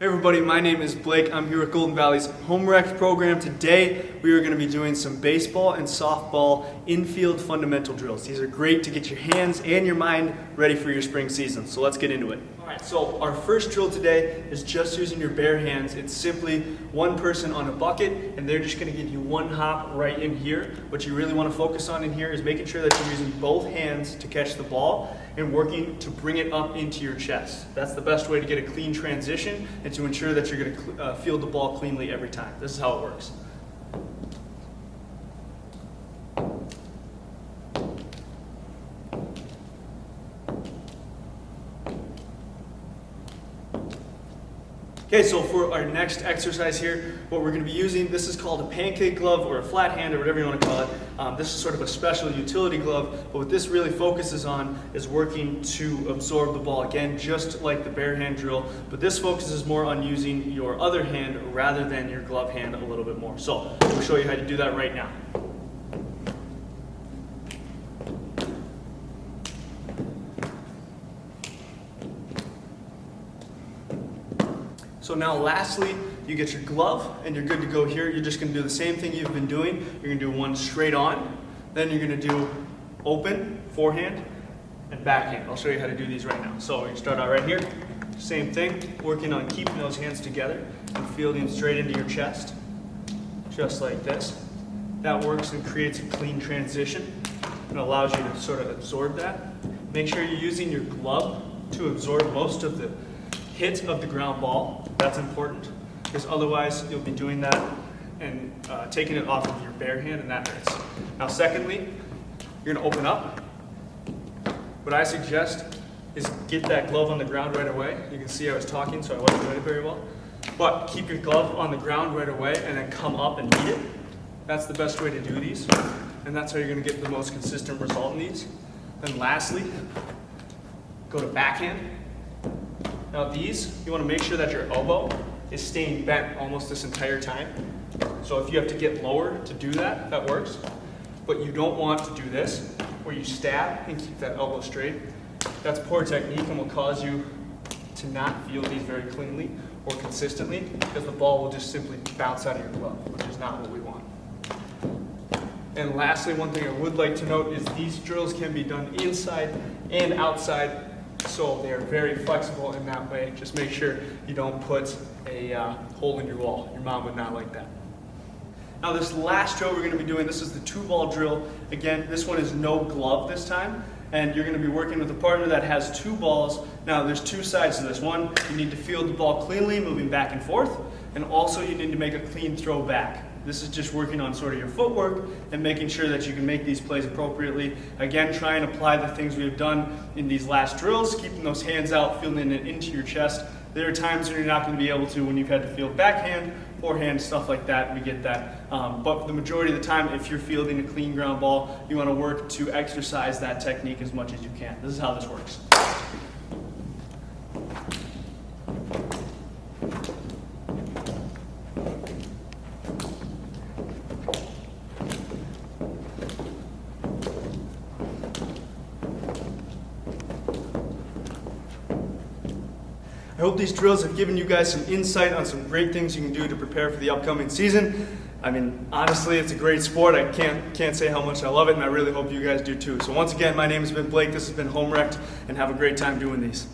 Hey everybody, my name is Blake. I'm here with Golden Valley's Home Rec program. Today we are going to be doing some baseball and softball infield fundamental drills. These are great to get your hands and your mind ready for your spring season. So let's get into it. Alright, so our first drill today is just using your bare hands. It's simply one person on a bucket and they're just going to give you one hop right in here. What you really want to focus on in here is making sure that you're using both hands to catch the ball and working to bring it up into your chest. That's the best way to get a clean transition and to ensure that you're going to field the ball cleanly every time. This is how it works. Okay, so for our next exercise here, what we're going to be using, this is called a pancake glove or a flat hand or whatever you want to call it. This is sort of a special utility glove, but what this really focuses on is working to absorb the ball. Again, just like the bare hand drill, but this focuses more on using your other hand rather than your glove hand a little bit more. So we'll show you how to do that right now. So now lastly, you get your glove and you're good to go here. You're just going to do the same thing you've been doing. You're going to do one straight on, then you're going to do open, forehand, and backhand. I'll show you how to do these right now. So you start out right here, same thing, working on keeping those hands together and fielding straight into your chest, just like this. That works and creates a clean transition and allows you to sort of absorb that. Make sure you're using your glove to absorb most of the hit of the ground ball. That's important because otherwise you'll be doing that and taking it off of your bare hand and that hurts. Now secondly, you're going to open up. What I suggest is get that glove on the ground right away. You can see I was talking so I wasn't doing it very well. But keep your glove on the ground right away and then come up and meet it. That's the best way to do these and that's how you're going to get the most consistent result in these. Then lastly, go to backhand. Now these, you want to make sure that your elbow is staying bent almost this entire time. So if you have to get lower to do that, that works. But you don't want to do this, where you stab and keep that elbow straight. That's poor technique and will cause you to not field these very cleanly or consistently because the ball will just simply bounce out of your glove, which is not what we want. And lastly, one thing I would like to note is these drills can be done inside and outside. So they're very flexible in that way. Just make sure you don't put a hole in your wall. Your mom would not like that. Now this last drill we're going to be doing, this is the 2-ball drill. Again, this one is no glove this time. And you're going to be working with a partner that has 2 balls. Now there's 2 sides to this. One, you need to field the ball cleanly, moving back and forth. And also you need to make a clean throw back. This is just working on sort of your footwork and making sure that you can make these plays appropriately. Again, try and apply the things we've done in these last drills, keeping those hands out, fielding it into your chest. There are times when you're not going to be able to when you've had to field backhand, forehand, stuff like that. We get that. But the majority of the time, if you're fielding a clean ground ball, you want to work to exercise that technique as much as you can. This is how this works. I hope these drills have given you guys some insight on some great things you can do to prepare for the upcoming season. I mean, honestly, it's a great sport. I can't say how much I love it, and I really hope you guys do too. So once again, my name has been Blake. This has been Home Rec, and have a great time doing these.